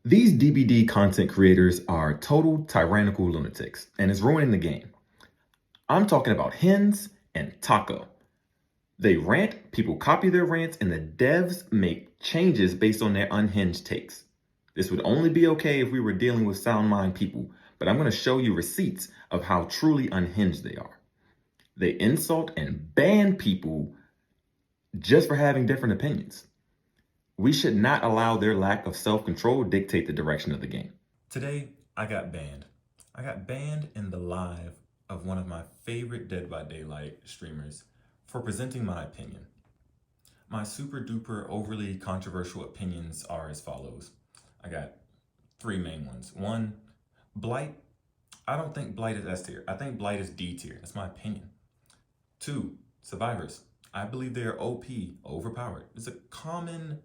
These DBD content creators are total tyrannical lunatics, and it's ruining the game. I'm talking about Hens and Taco. They rant, people copy their rants, and the devs make changes based on their unhinged takes. This would only be okay if we were dealing with sound mind people, but I'm going to show you receipts of how truly unhinged they are. They insult and ban people just for having different opinions. We should not allow their lack of self-control dictate the direction of the game. Today, I got banned. I got banned in the live of one of my favorite Dead by Daylight streamers for presenting my opinion. My super duper overly controversial opinions are as follows. I got three main ones. One, Blight. I don't think Blight is S tier. I think Blight is D tier. That's my opinion. Two, Survivors. I believe they are OP, overpowered. It's a common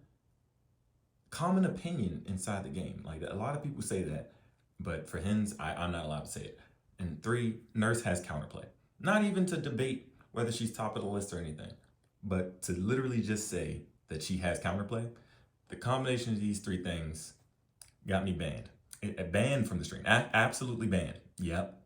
opinion inside the game. Like a lot of people say that, but for Hens, I'm not allowed to say it. And three, Nurse has counterplay. Not even to debate whether she's top of the list or anything, but to literally just say that she has counterplay. The combination of these three things got me banned. Banned from the stream. Absolutely banned. Yep.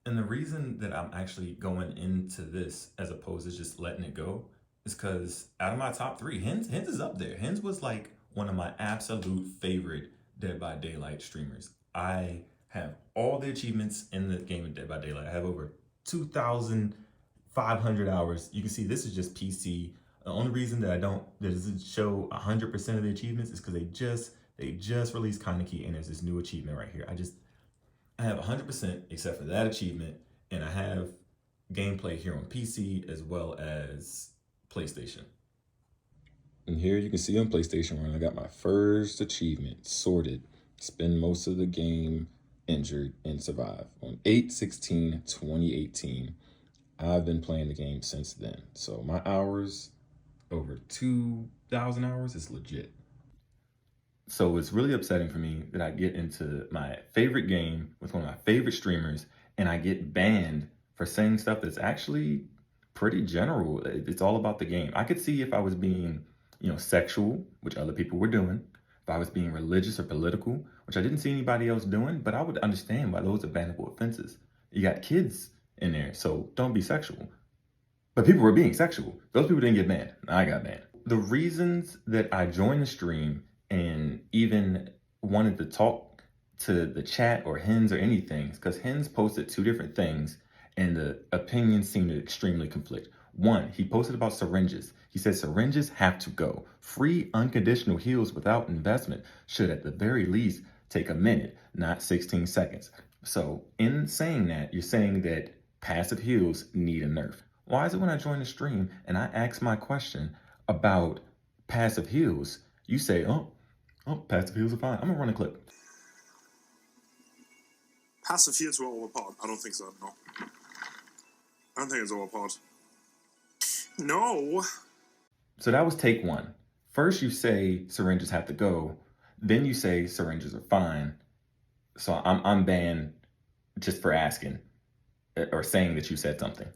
And the reason that I'm actually going into this as opposed to just letting it go is because out of my top three, Hens is up there. Hens was like one of my absolute favorite Dead by Daylight streamers. I have all the achievements in the game of Dead by Daylight. I have over 2,500 hours. You can see this is just PC. The only reason that doesn't show 100% of the achievements is because they just released Kaneki, and there's this new achievement right here. I have 100% except for that achievement, and I have gameplay here on PC as well as PlayStation. And here you can see on PlayStation where I got my first achievement, Sorted. Spend most of the game injured and survive. On 8/16/2018, I've been playing the game since then. So my hours, over 2,000 hours, is legit. So it's really upsetting for me that I get into my favorite game with one of my favorite streamers and I get banned for saying stuff that's actually pretty general. It's all about the game. I could see if I was being, sexual, which other people were doing, if I was being religious or political, which I didn't see anybody else doing, but I would understand why those are bannable offenses. You got kids in there, so don't be sexual. But people were being sexual. Those people didn't get banned. I got banned. The reasons that I joined the stream and even wanted to talk to the chat or Hens or anything, because Hens posted two different things and the opinions seemed to extremely conflict. One, he posted about syringes. He said syringes have to go. Free unconditional heals without investment should at the very least take a minute, not 16 seconds. So in saying that, you're saying that passive heals need a nerf. Why is it when I join the stream and I ask my question about passive heals, you say, oh, passive heals are fine. I'm gonna run a clip. Passive heals were overpowered. I don't think so, no. I don't think it's overpowered. No! So that was take one. First you say syringes have to go, then you say syringes are fine. So I'm banned just for asking or saying that you said something.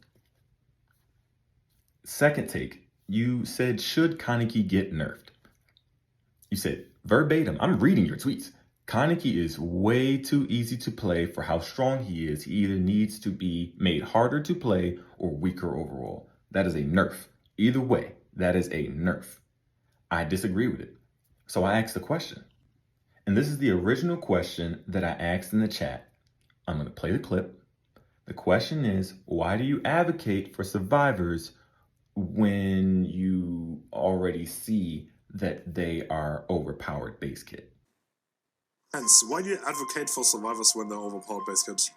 Second take, you said, should Kaneki get nerfed? You said, verbatim, I'm reading your tweets. Kaneki is way too easy to play for how strong he is. He either needs to be made harder to play or weaker overall. That is a nerf. Either way, that is a nerf. I disagree with it. So I asked the question. And this is the original question that I asked in the chat. I'm going to play the clip. The question is, why do you advocate for survivors when you already see that they are overpowered base kit? Hence, why do you advocate for survivors when they're overpowered base kit?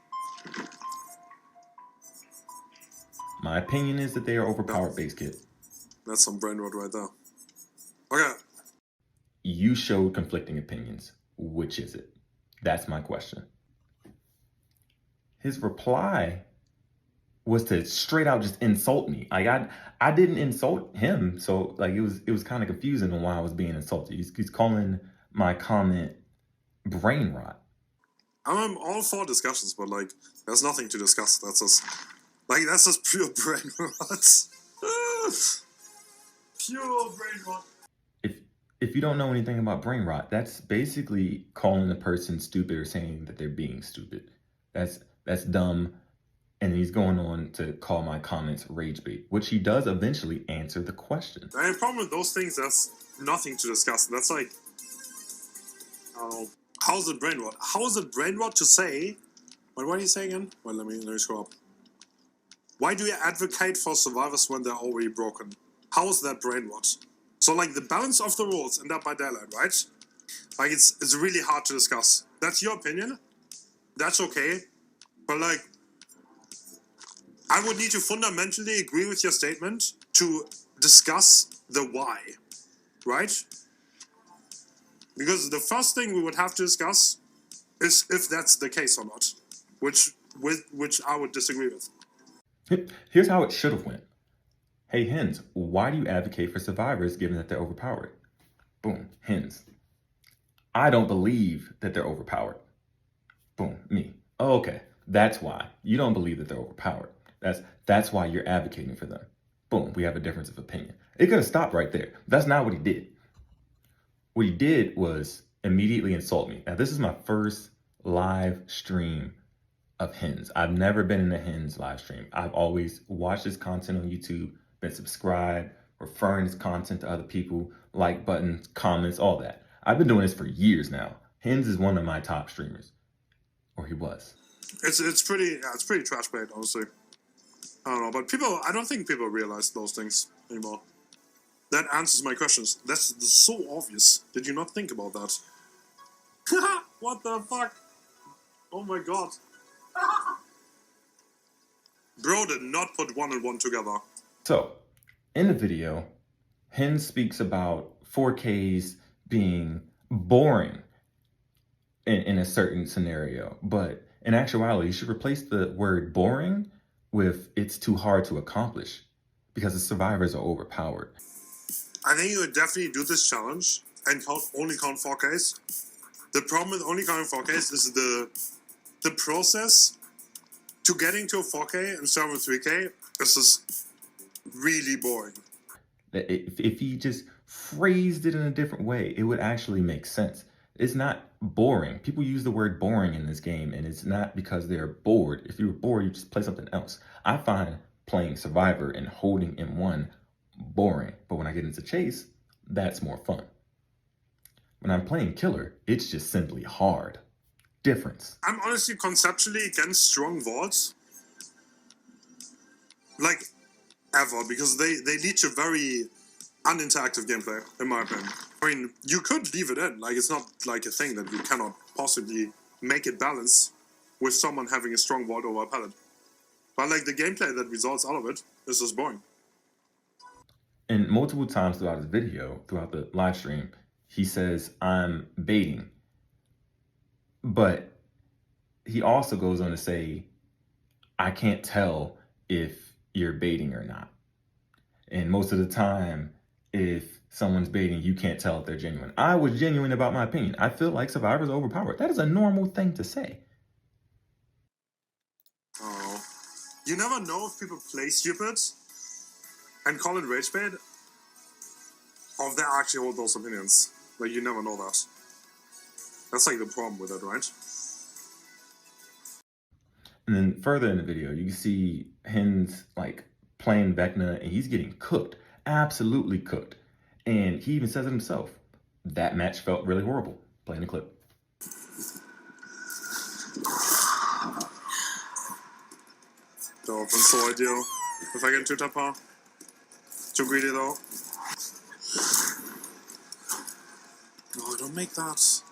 My opinion is that they are overpowered base kit. That's some brain rot right there. Okay. You showed conflicting opinions. Which is it? That's my question. His reply was to straight out just insult me. I didn't insult him, so like it was kind of confusing on why I was being insulted. He's calling my comment brain rot. I'm all for discussions, but like, there's nothing to discuss. That's just pure brain rot. Pure brain rot. if you don't know anything about brain rot, that's basically calling a person stupid or saying that they're being stupid. That's dumb. And he's going on to call my comments rage bait, which he does eventually answer the question. The problem with those things, that's nothing to discuss. That's like, I don't know. How's it brain rot? How is it brain rot to say? What do you say again? Well, let me scroll up. Why do you advocate for survivors when they're already broken? How is that brain rot? So like the balance of the rules in Dead by Daylight, right? Like it's really hard to discuss. That's your opinion. That's okay. But like, I would need to fundamentally agree with your statement to discuss the why, right? Because the first thing we would have to discuss is if that's the case or not, which I would disagree with. Here's how it should have went. Hey, Hens, why do you advocate for survivors given that they're overpowered? Boom, Hens. I don't believe that they're overpowered. Boom, me. Oh, okay, that's why. You don't believe that they're overpowered. That's why you're advocating for them. Boom, we have a difference of opinion. It could have stopped right there. That's not what he did. What he did was immediately insult me. Now, this is my first live stream of Hens. I've never been in a Hens live stream. I've always watched his content on YouTube, been subscribed, referring his content to other people, like buttons, comments, all that. I've been doing this for years now. Hens is one of my top streamers, or he was. It's pretty trash bait, honestly. I don't know, but I don't think people realize those things anymore. That answers my questions. That's so obvious. Did you not think about that? What the fuck? Oh my god. Bro did not put 1 and 1 together. So, in the video, Hens speaks about 4Ks being boring in a certain scenario, but in actuality, you should replace the word boring with it's too hard to accomplish because the survivors are overpowered. I think you would definitely do this challenge and only count 4Ks. The problem with only counting 4Ks is the process to getting to a 4K and starting with 3K is just really boring. If he just phrased it in a different way, it would actually make sense. It's not boring. People use the word boring in this game, and it's not because they're bored. If you were bored, you just play something else. I find playing Survivor and holding M1 boring, but when I get into Chase, that's more fun. When I'm playing Killer, it's just simply hard. Difference. I'm honestly conceptually against strong vaults. Like, ever, because they lead to very uninteractive gameplay, in my opinion. I mean, you could leave it in. Like, it's not like a thing that you cannot possibly make it balance with someone having a strong vault over a pallet. But, like, the gameplay that results out of it is just boring. And multiple times throughout his video, throughout the live stream, he says, I'm baiting. But he also goes on to say, I can't tell if you're baiting or not. And most of the time, if someone's baiting, you can't tell if they're genuine. I was genuine about my opinion. I feel like survivors are overpowered. That is a normal thing to say. Oh. You never know if people play stupid and call it rage bait, or if they actually hold those opinions. Like, you never know that. That's like the problem with it, right? And then further in the video, you can see Hens like playing Vecna, and he's getting cooked, absolutely cooked. And he even says it himself. That match felt really horrible. Playing the clip. Don't open so ideal. If I get too tapper. Too greedy though. No, don't make that.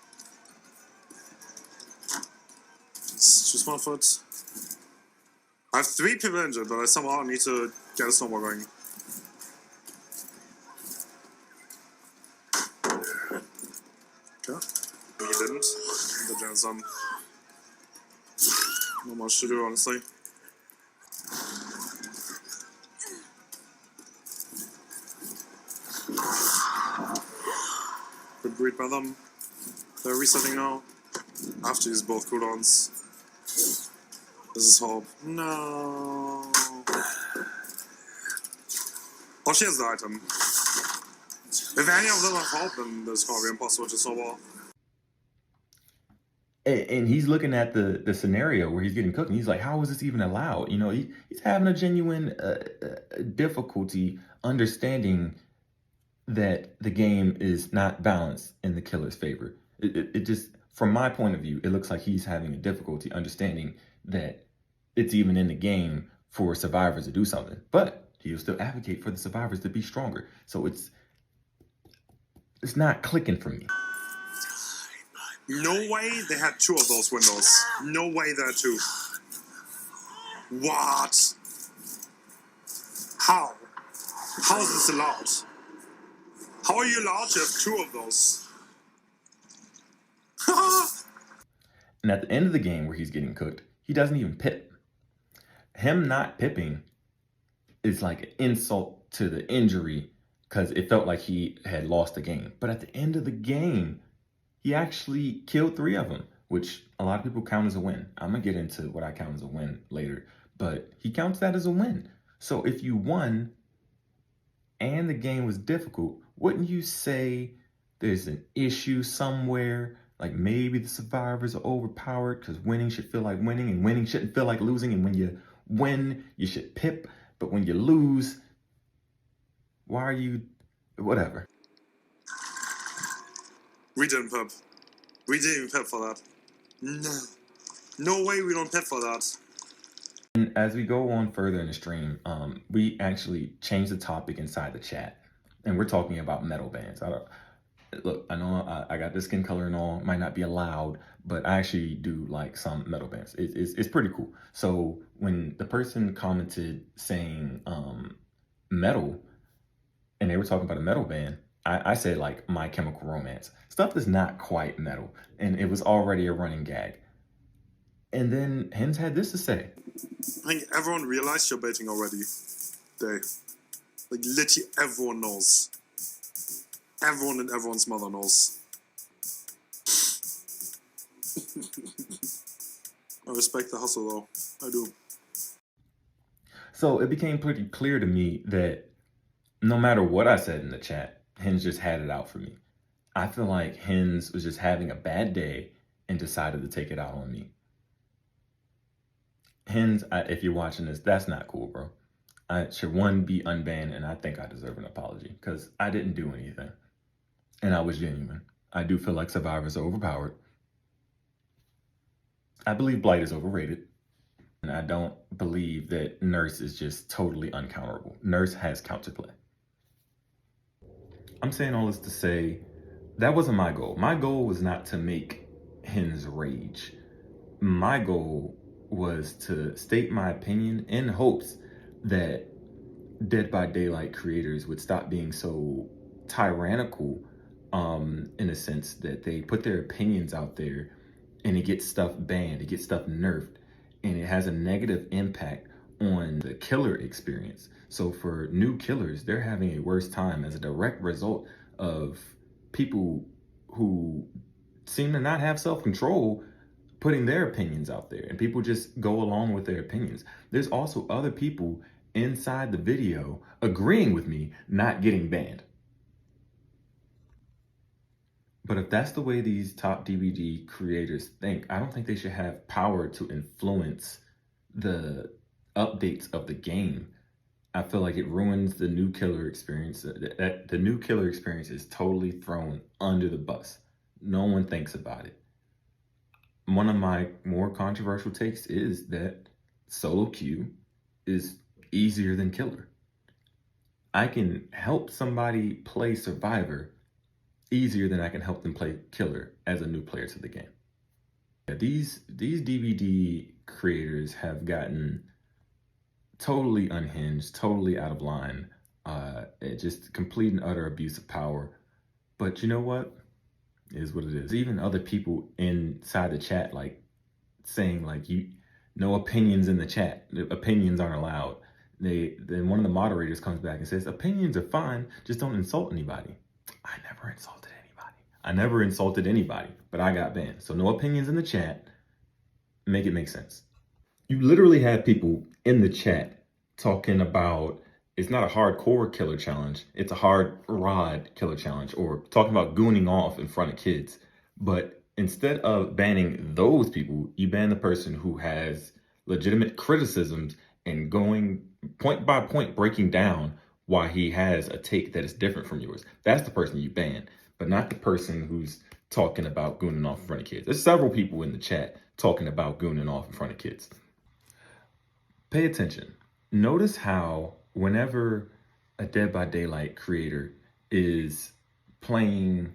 It's just 1 foot. I have 3 people injured, but I somehow need to get a snowball going. Okay. He didn't. The Jan's done. Not much to do, honestly. Good breed by them. They're resetting now. I have to use both cooldowns. This is hope. No. Oh, she has the item. If any of them have helped, then this can't be impossible to snowball. And he's looking at the scenario where he's getting cooked, and he's like, how is this even allowed? You know, he's having a genuine difficulty understanding that the game is not balanced in the killer's favor. It just, from my point of view, it looks like he's having a difficulty understanding that it's even in the game for survivors to do something. But he'll still advocate for the survivors to be stronger. So it's not clicking for me. No way they had 2 of those windows. No way there are 2. What? How? How is this allowed? How are you allowed to have 2 of those? And at the end of the game where he's getting cooked, he doesn't even pip. Him not pipping is like an insult to the injury because it felt like he had lost the game. But at the end of the game, he actually killed 3 of them, which a lot of people count as a win. I'm going to get into what I count as a win later, but he counts that as a win. So if you won and the game was difficult, wouldn't you say there's an issue somewhere? Like maybe the survivors are overpowered because winning should feel like winning and winning shouldn't feel like losing. And when you win, you should pip. But when you lose, why are you, whatever. We didn't pip. We didn't pip for that. No. No way we don't pip for that. And as we go on further in the stream, we actually changed the topic inside the chat. And we're talking about metal bands. Look, I know I got this skin color and all, might not be allowed, but I actually do like some metal bands. It's pretty cool. So when the person commented saying metal, and they were talking about a metal band, I said like My Chemical Romance. Stuff that's not quite metal. And it was already a running gag. And then Hens had this to say. I think everyone realized you're baiting already. Like literally everyone knows. Everyone and everyone's mother knows. I respect the hustle though. I do. So it became pretty clear to me that no matter what I said in the chat, Hens just had it out for me. I feel like Hens was just having a bad day and decided to take it out on me. Hens, if you're watching this, that's not cool, bro. I should, one, be unbanned, and I think I deserve an apology because I didn't do anything. And I was genuine. I do feel like survivors are overpowered. I believe Blight is overrated. And I don't believe that Nurse is just totally uncounterable. Nurse has counterplay. I'm saying all this to say, that wasn't my goal. My goal was not to make Hens rage. My goal was to state my opinion in hopes that Dead by Daylight creators would stop being so tyrannical, in a sense that they put their opinions out there and it gets stuff banned, it gets stuff nerfed, and it has a negative impact on the killer experience. So for new killers, they're having a worse time as a direct result of people who seem to not have self-control putting their opinions out there, and people just go along with their opinions. There's also other people inside the video agreeing with me not getting banned. But if that's the way these top DVD creators think, I don't think they should have power to influence the updates of the game. I feel like it ruins the new killer experience. The new killer experience is totally thrown under the bus. No one thinks about it. One of my more controversial takes is that solo queue is easier than killer. I can help somebody play survivor easier than I can help them play killer as a new player to the game. These DVD creators have gotten totally unhinged, totally out of line, just complete and utter abuse of power. But you know what? It is what it is. Even other people inside the chat, like saying like, no opinions in the chat. The opinions aren't allowed. Then one of the moderators comes back and says, opinions are fine, just don't insult anybody. I never insulted anybody. I never insulted anybody, but I got banned. So no opinions in the chat. Make it make sense. You literally had people in the chat talking about It's not a hardcore killer challenge. It's a hard rod killer challenge, or talking about gooning off in front of kids. But instead of banning those people, you ban the person who has legitimate criticisms and going point by point breaking down why he has a take that is different from yours. That's the person you ban, but not the person who's talking about gooning off in front of kids. There's several people in the chat talking about gooning off in front of kids. Pay attention. Notice how whenever a Dead by Daylight creator is playing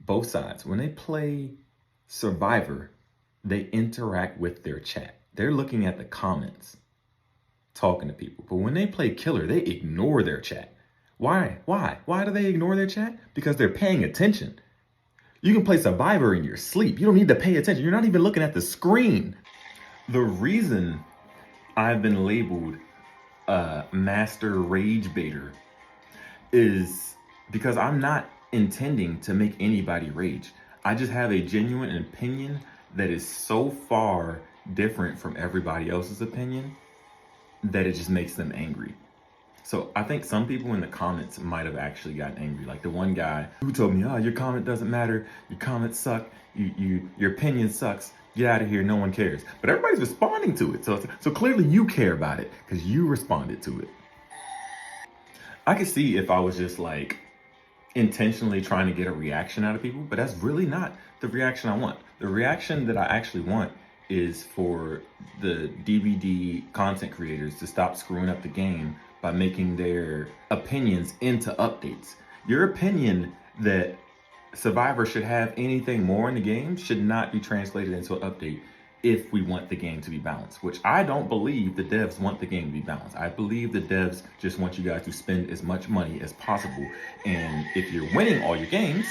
both sides, when they play Survivor, they interact with their chat. They're looking at the comments, talking to people. But when they play Killer, they ignore their chat. Why? Why do they ignore their chat? Because they're paying attention. You can play Survivor in your sleep. You don't need to pay attention. You're not even looking at the screen. The reason I've been labeled a master rage baiter is because I'm not intending to make anybody rage. I just have a genuine opinion that is so far different from everybody else's opinion that it just makes them angry. So I think some people in the comments might have actually gotten angry. Like the one guy who told me, "Oh, your comment doesn't matter. Your comments suck. Your opinion sucks. Get out of here. No one cares." But everybody's responding to it. So clearly you care about it because you responded to it. I could see if I was just like intentionally trying to get a reaction out of people, but that's really not the reaction I want. The reaction that I actually want is for the DVD content creators to stop screwing up the game by making their opinions into updates. Your opinion that Survivor should have anything more in the game should not be translated into an update if we want the game to be balanced, which I don't believe the devs want the game to be balanced. I believe the devs just want you guys to spend as much money as possible. And if you're winning all your games,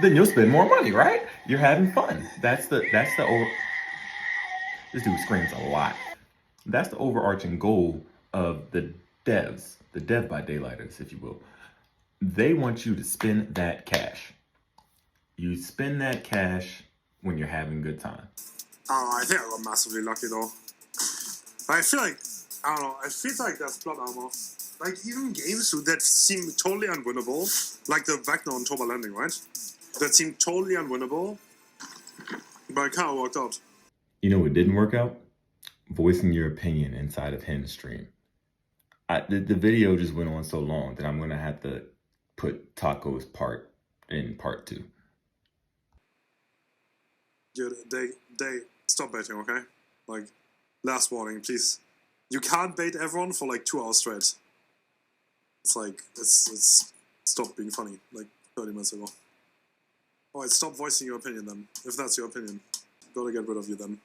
then you'll spend more money, right? You're having fun. That's the over. This dude screams a lot. That's the overarching goal of the devs, the Dead by Daylighters, if you will. They want you to spend that cash. You spend that cash when you're having a good time. I think I got massively lucky though. I feel like, I don't know, it feels like there's plot armor. Like even games that seem totally unwinnable, like the Wagner on Toba Landing, right? That seemed totally unwinnable, but it kind of worked out. You know what didn't work out? Voicing your opinion inside of Hen's stream. The video just went on so long that I'm going to have to put Taco's part in part 2. Dude, they stop baiting, okay? Like, last warning, please. You can't bait everyone for like 2 hours straight. It's like, it's stopped being funny, like 30 minutes ago. Alright, stop voicing your opinion then. If that's your opinion. Gotta get rid of you then.